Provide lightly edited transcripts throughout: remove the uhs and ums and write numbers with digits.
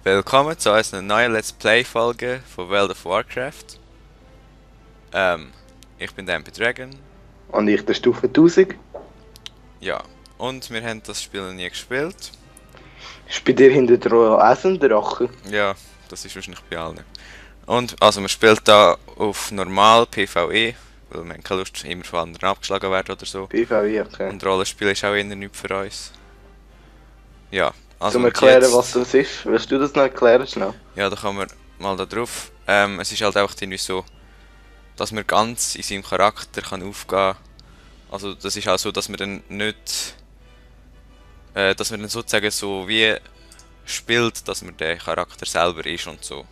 Willkommen zu unserer neuen Let's Play-Folge von World of Warcraft. Ich bin der MP Dragon. Und ich der Stufe 1000. Ja, und wir haben das Spiel noch nie gespielt. Ist bei dir hinter der Eisendrache? Ja, das ist wahrscheinlich bei allen. Und also man spielt da auf normal PvE, weil wir haben keine Lust, immer von anderen abgeschlagen werden oder so. PvE, okay. Und Rollenspiel ist auch eher nichts für uns. Ja, also Zum und erklären, jetzt, was das ist. Willst du das noch erklären schnell? ja, da kommen wir mal da drauf. Es ist halt einfach irgendwie so, dass man ganz in seinem Charakter kann aufgehen. Also das ist auch so, dass man dann nicht, dass man dann sozusagen so wie spielt, dass man der Charakter selber ist und so.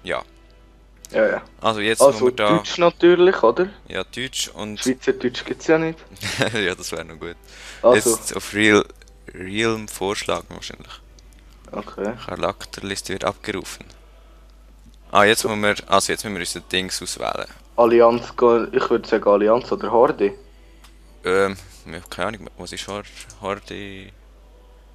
Ja, Ja, ja. also jetzt wo Also wir da, Deutsch natürlich, oder? ja Deutsch und, Schweizerdeutsch gibt's ja nicht. ja das wäre noch gut. Also, Jetzt auf Realm vorschlagen wahrscheinlich. okay. Charakterliste wird abgerufen. Ah, jetzt müssen wir, also jetzt müssen wir unsere Dings auswählen. Allianz, ich würde sagen Allianz oder Horde. Ich hab keine Ahnung, was ist Horde?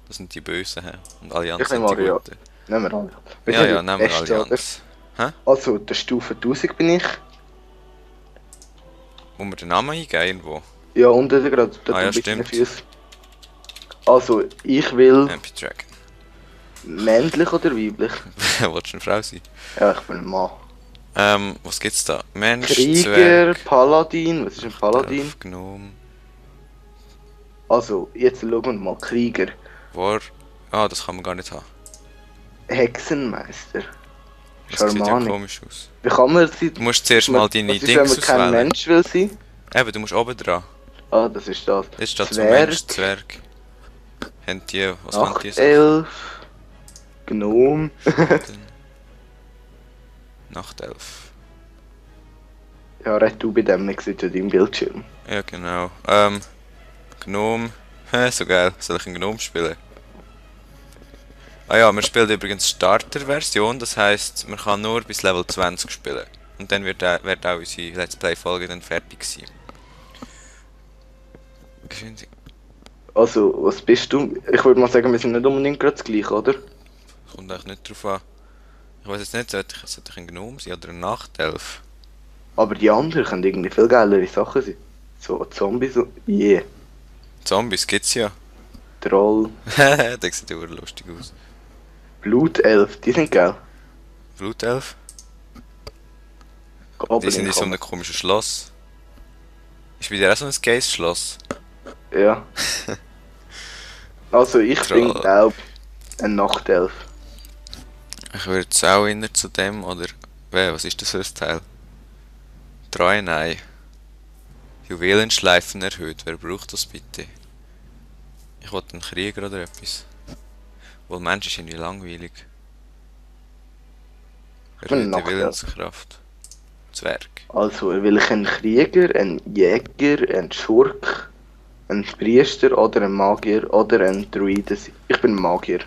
Das sind die Bösen, hä? Und Ich Allianz nehme sind die Allianz. Guten. Nehmen wir Allianz. Wir Ja, sind ja, die nehmen wir Besten, oder? Allianz. Hä? Also, der Stufe 1000 bin ich. Wo wir den Namen eingeben irgendwo? Ja, unten gerade, dort Ah ja, ein bisschen stimmt. Füße. Also, ich will MP Dragon. männlich oder weiblich? Wolltest du eine Frau sein? Ja, ich will ein Mann. Was gibt's da? Mensch, Krieger, Zwerg, Paladin, was ist ein Paladin? Elf, Gnome, Also, jetzt schauen wir mal. Krieger, War. Ah, das kann man gar nicht haben. Hexenmeister, Das sieht ja Scharmani. komisch aus. Wie kann man sie... Du musst zuerst mal deine Was ist, wenn Dings man kein auswählen. Mensch will sein? Eben, du musst oben dran. Ah, das ist das. Jetzt steht so Zwerg, Mensch, Zwerg. Haben die, was haben die so? Nachtelf, Gnome. Nachtelf. Ja, red du bei dem nicht auf deinem Bildschirm. Ja, genau. Gnome. Hä, so geil. Soll ich einen Gnome spielen? Ah ja, wir spielen übrigens Starter-Version, das heisst, man kann nur bis Level 20 spielen. Und dann wird auch unsere Let's Play-Folge dann fertig sein. Geschwindig. Also, was bist du? Ich würde mal sagen, wir sind nicht unbedingt gerade das gleiche, oder? Kommt eigentlich nicht drauf an. Ich weiß jetzt nicht, sollte ich ein Gnome sein oder ein Nachtelf? Aber die anderen können irgendwie viel geilere Sachen sein. So Zombies und... Yeah. Zombies gibt's ja. Troll, Der sieht ja lustig aus. Blutelf, die sind geil. Blutelf? Die Goblin sind in so kann einem komischen Schloss. Ist bei dir auch so ein Geist-Schloss? Ja. Also ich bin, Troll. glaub, ein Nachtelf. Ich würde jetzt auch inner zu dem, oder... Was ist das für ein Teil? Treuenei. Juwelenschleifen erhöht. Wer braucht das bitte? Ich wollte einen Krieger oder etwas. Wohl Mensch ist irgendwie langweilig. Ich bin ein Erhöhte Nachtelf. Willenskraft. Zwerg. Also will ich einen Krieger, einen Jäger, einen Schurk, einen Priester oder einen Magier oder einen Druide sein? Ich bin ein Magier.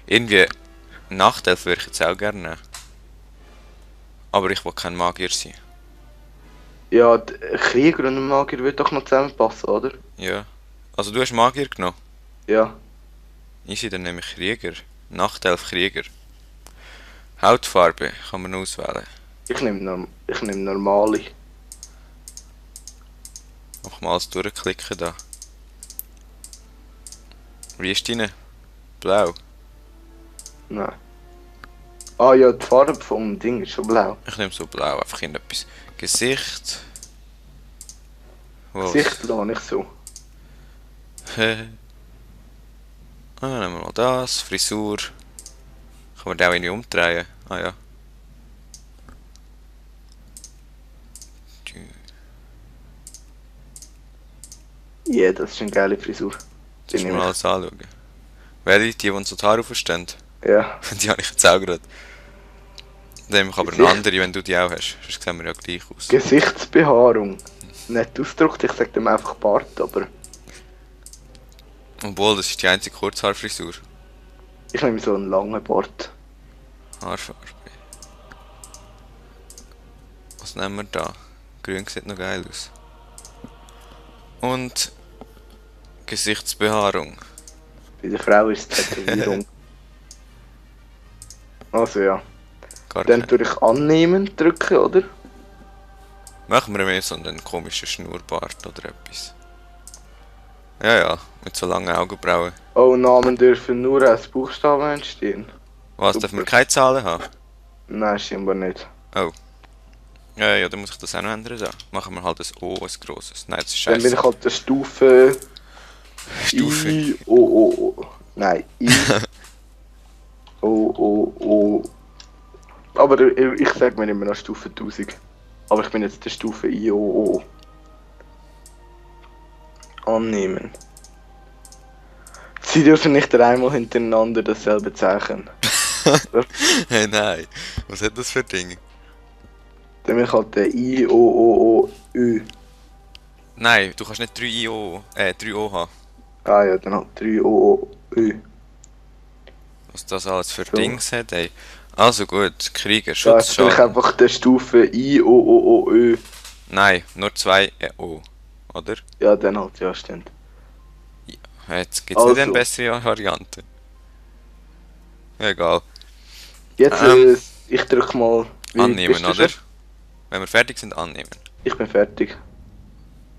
Irgendwie Nachtelf würde ich jetzt auch gerne nehmen. Aber ich will kein Magier sein. Ja, ein Krieger und ein Magier würde doch noch zusammenpassen, oder? Ja. Also du hast Magier genommen. Ja. Easy, dann nehme ich Krieger. Nachtelf Krieger. Hautfarbe kann man auswählen. Ich nehm normale. Einfach mal alles durchklicken da. Wie ist deine? Blau. Nein. Ah ja, die Farbe vom Ding ist schon blau. Ich nehme so blau, einfach in etwas. Gesicht. Was? Gesicht lasse ich so. Dann nehmen wir mal das. Frisur. Kann man den auch irgendwie umdrehen? Ah ja. Ja, das ist eine geile Frisur. Die Sollst du nehme mal alles anschauen. Welche, die so die Haare aufstehen? ich. Ja. Die habe ich jetzt auch gerade. Dann nehme ich aber eine Gesicht. andere, wenn du die auch hast. Sonst sehen wir ja gleich aus. Gesichtsbehaarung. Nicht ausgedrückt, ich sag dem einfach Bart, aber Obwohl, das ist die einzige Kurzhaarfrisur. ich nehme so einen langen Bart. Haarfarbe. Was nehmen wir da? Grün sieht noch geil aus. Und Gesichtsbehaarung. Bei der Frau ist es Tätowierung. Also ja. Gar Dann kein. tue ich annehmen drücken, oder? Machen wir mehr so einen komischen Schnurrbart oder etwas. Ja, ja, mit so langen Augenbrauen. Oh, Namen dürfen nur aus Buchstaben entstehen. Was, Super. dürfen wir keine Zahlen haben? Nein, scheinbar nicht. Oh. Ja, ja, dann muss ich das auch noch ändern. So. Machen wir halt ein O, ein grosses. Nein, das ist Dann bin scheiße. ich halt der Stufe Stufe. I, O, O, O. Nein, I, O, O, O. Aber ich sag mir immer noch Stufe 1000. Aber ich bin jetzt der Stufe I, O, O. Annehmen. Sie dürfen nicht dreimal hintereinander dasselbe Zeichen. Hey, nein. Was hat das für Dinge? Dann bin ich halt der I, O, O, O, Ü. Nein, du kannst nicht 3 O haben. Ah ja, dann halt 3 O, O, Ü. Was das alles für So. Dings hat, ey. Also gut, Krieger, Da ist bin ich Schutzschaden. einfach der Stufe I, O, O, O, Ö. Nein, nur 2 O. Oder? Ja, dann halt, ja, stimmt. Jetzt gibt's nicht eine Also. bessere Variante. Egal. Jetzt, Ähm, ich drück mal. Wie Annehmen, bist du oder? schon? Wenn wir fertig sind, annehmen. Ich bin fertig.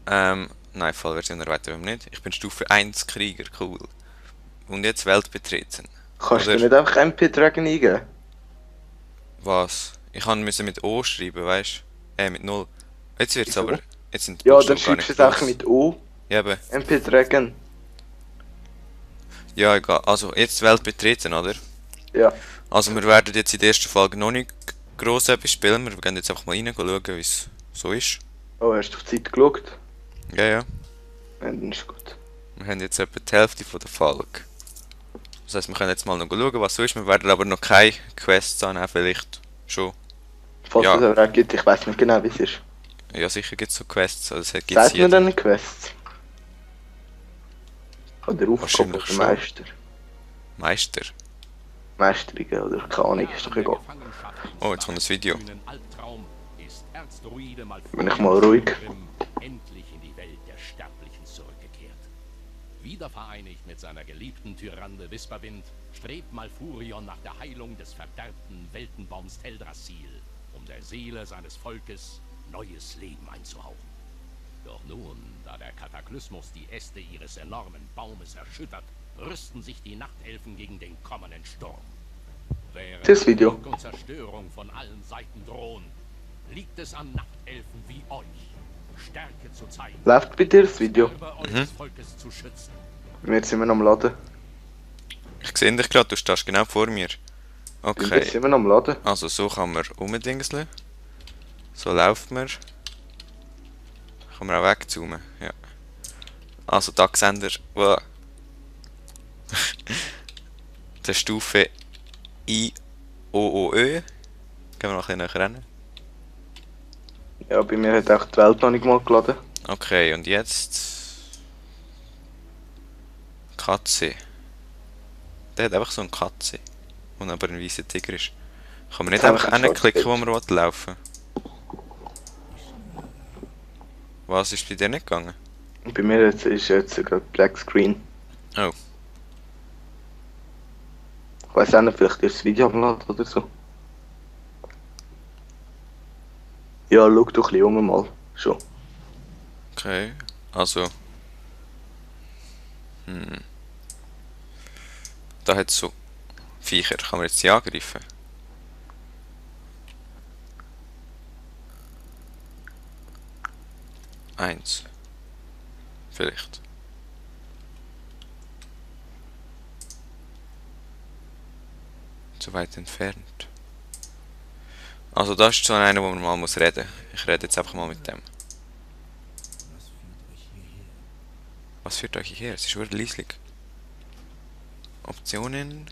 Nein, Fallversion erweitern wir nicht. Ich bin Stufe 1 Krieger, cool. Und jetzt Welt betreten. Kannst Oder? du nicht einfach MP Dragon eingeben? Was? Ich musste mit O schreiben, weißt du? Mit 0. Jetzt wird's Wieso? aber. Jetzt sind die Ja, Buchstaben dann gar schreibst du nicht es einfach gross. mit O. Ja, eben. MP Dragon. Ja, egal. Also, jetzt Welt betreten, oder? Ja. Also, wir werden jetzt in der ersten Folge noch nicht gross etwas spielen. Wir gehen jetzt einfach mal rein, schauen, wie es so ist. Oh, hast du auf die Zeit geschaut? Ja, ja. Ja, dann ist gut. Wir haben jetzt etwa die Hälfte von der Folge. Das heisst, wir können jetzt mal noch schauen, was so ist. Wir werden aber noch keine Quests annehmen, vielleicht schon. Falls Ja. es aber auch gibt, ich weiß nicht genau, wie es ist. Ja, sicher gibt es so Quests. Also, es gibt's Sagt mir hier. dann eine Quest? Oder Aufgabe Wahrscheinlich oder schon. Meister? Meister. Meisterige oder keine Ahnung, ist doch egal. Oh, jetzt kommt das Video. Bin ich mal ruhig. Endlich in die Welt der Sterblichen zurückgekehrt. Wieder vereinigt mit seiner geliebten Tyrande Wisperwind, strebt Malfurion nach der Heilung des verderbten Weltenbaums Teldrassil, um der Seele seines Volkes neues Leben einzuhauchen. Doch nun, da der Kataklysmus die Äste ihres enormen Baumes erschüttert, rüsten sich die Nachtelfen gegen den kommenden Sturm. Während Das Video. Krieg und Zerstörung von allen Seiten drohen, liegt es an Nachtelfen wie euch, Stärke zu zeigen, Läuft bei dir das Video? eures Volkes zu schützen. Wir sind immer noch am Laden. Ich sehe dich gerade, du stehst genau vor mir. Wir Okay. sind immer noch am Laden. Also, so kann man umdingseln. So läuft man. Kann man auch wegzoomen, ja. Also, da seht ihr, wow. Der Stufe I, O, O, Ö. Gehen wir noch ein bisschen näher rein. Ja, bei mir hat auch die Welt noch nicht mal geladen. Okay, und jetzt... Katze. Der hat einfach so eine Katze. Und aber ein weißer Tiger ist. Kann man nicht Jetzt einfach haben wir hinklicken, wo schon man laufen will? Was ist bei dir nicht gegangen? Und bei mir ist jetzt gerade Black Screen. Oh. Ich weiß auch nicht, vielleicht ist das Video am Laden oder so. Ja, schau doch ein bisschen um mal. Schon. Okay, also. Da hat es so Viecher. Kann man jetzt die angreifen? Eins. Vielleicht. Zu weit entfernt. Also das ist so einer, wo man mal muss reden. Ich rede jetzt einfach mal mit dem. Was führt euch hierher? Es ist wirklich leislich. Optionen.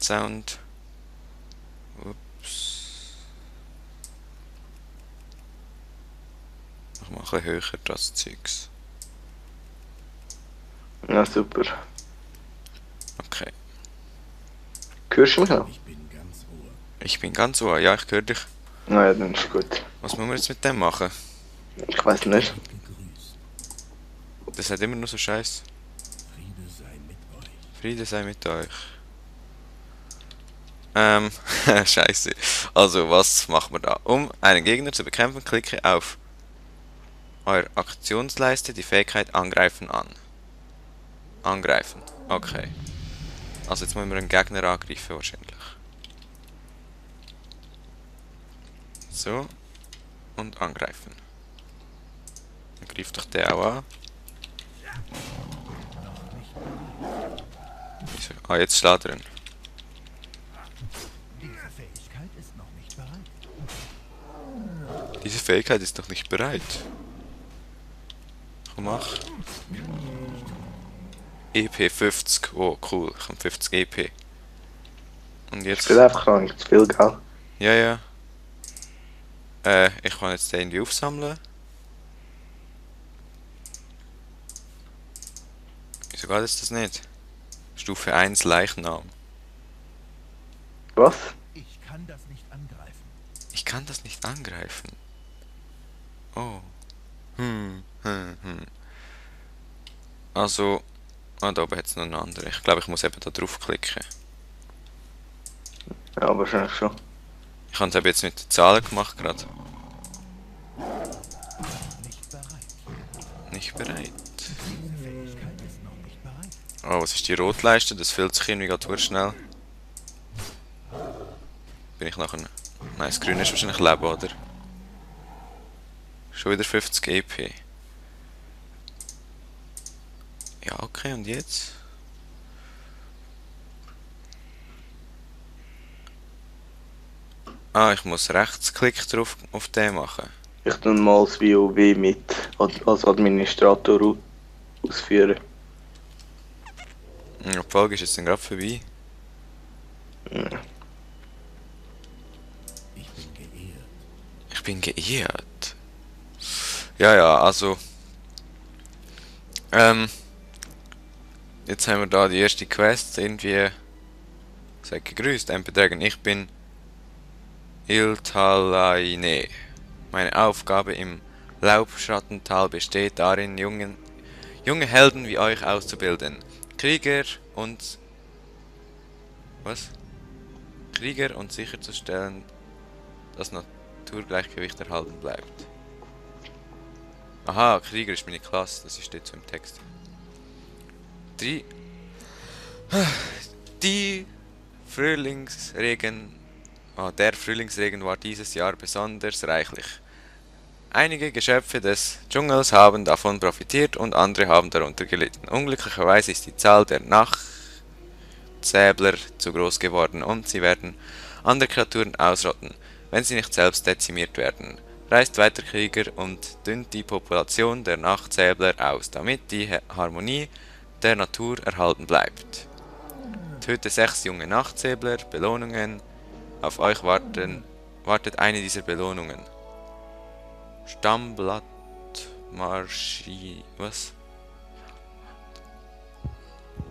Sound. Ups. Mach mal ein bisschen höher das Zeugs. Ja, super. Okay. Hörst du mich noch? Ich bin ganz ohr. Ja, ich höre dich. Naja, dann ist gut. Was müssen wir jetzt mit dem machen? Ich weiß nicht. Das hat immer nur so Scheiß. Friede sei mit euch. Friede sei mit euch. Scheiße. Also, was machen wir da? Um einen Gegner zu bekämpfen, klicke auf eure Aktionsleiste die Fähigkeit Angreifen an. Angreifen. Okay. Also jetzt müssen wir einen Gegner angreifen wahrscheinlich. So. Und angreifen. Dann greift doch der auch an. Ah, jetzt schlägt er ihn. Diese Fähigkeit ist noch nicht bereit. Diese Fähigkeit ist noch nicht bereit. Komm, mach. EP 50. Oh, cool. Ich habe 50 EP. Und Ich jetzt... spiele einfach noch nicht zu viel, gell? Ja, ja. Ich kann jetzt den irgendwie aufsammeln. Wieso geht jetzt das nicht? Stufe 1 Leichnam. Was? Ich kann das nicht angreifen. Ich kann das nicht angreifen. Oh. Also... Ah, da oben hat es noch eine andere. Ich glaube, ich muss eben da draufklicken. Ja, wahrscheinlich schon. Ich habe es eben jetzt mit den Zahlen gemacht gerade. Nicht bereit. Nicht bereit. Diese Fähigkeit ist noch nicht bereit. Oh, was ist die Rotleiste? Das füllt sich irgendwie gerade schnell. Bin ich nachher... Nein, das Grüne ist wahrscheinlich Leben, oder? Schon wieder 50 EP. Ja, okay, und jetzt? Ah, ich muss Rechtsklick drauf auf den machen. Ich tue mal das WoW mit als Administrator ausführen. Die Folge ist jetzt dann gerade vorbei. Ich bin geehrt. Ich bin geehrt. Ja, ja, also... Jetzt haben wir da die erste Quest, irgendwie... Seid gegrüßt, MP-Dragon. Ich bin... Iltalaine. Meine Aufgabe im Laubschattental besteht darin, junge Helden wie euch auszubilden. Krieger und... Was? Krieger und sicherzustellen, dass Naturgleichgewicht erhalten bleibt. Aha, Krieger ist meine Klasse, das steht so im Text. Der Frühlingsregen war dieses Jahr besonders reichlich. Einige Geschöpfe des Dschungels haben davon profitiert und andere haben darunter gelitten. Unglücklicherweise ist die Zahl der Nachtzäbler zu groß geworden und sie werden andere Kreaturen ausrotten, wenn sie nicht selbst dezimiert werden. Reist weiter Krieger und dünnt die Population der Nachtzäbler aus, damit die Harmonie der Natur erhalten bleibt. Töte 6 junge Nachtzäbler, Belohnungen. Auf euch wartet eine dieser Belohnungen. Was?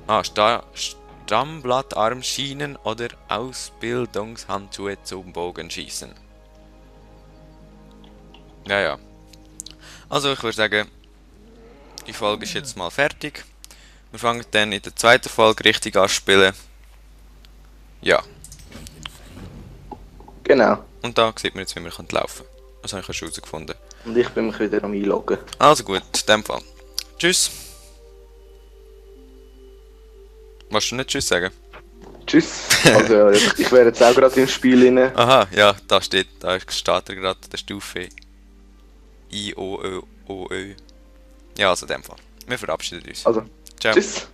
Ah, Stammblattarmschienen oder Ausbildungshandschuhe zum Bogenschießen. Ja, ja. Also ich würde sagen, die Folge ist jetzt mal fertig. Wir fangen dann in der zweiten Folge richtig an zu spielen. Ja. Genau. Und da sieht man jetzt, wie man laufen kann. Das habe ich schon herausgefunden. Und ich bin mich wieder am Einloggen. Also gut, in dem Fall. Tschüss. Willst du nicht Tschüss sagen? Tschüss. Also ja, ich wäre jetzt auch gerade im Spiel rein. Aha, ja, da steht er gerade der Stufe I, O, Ö, O, Ö. Ja, also in dem Fall. Wir verabschieden uns. Also, Ciao. tschüss.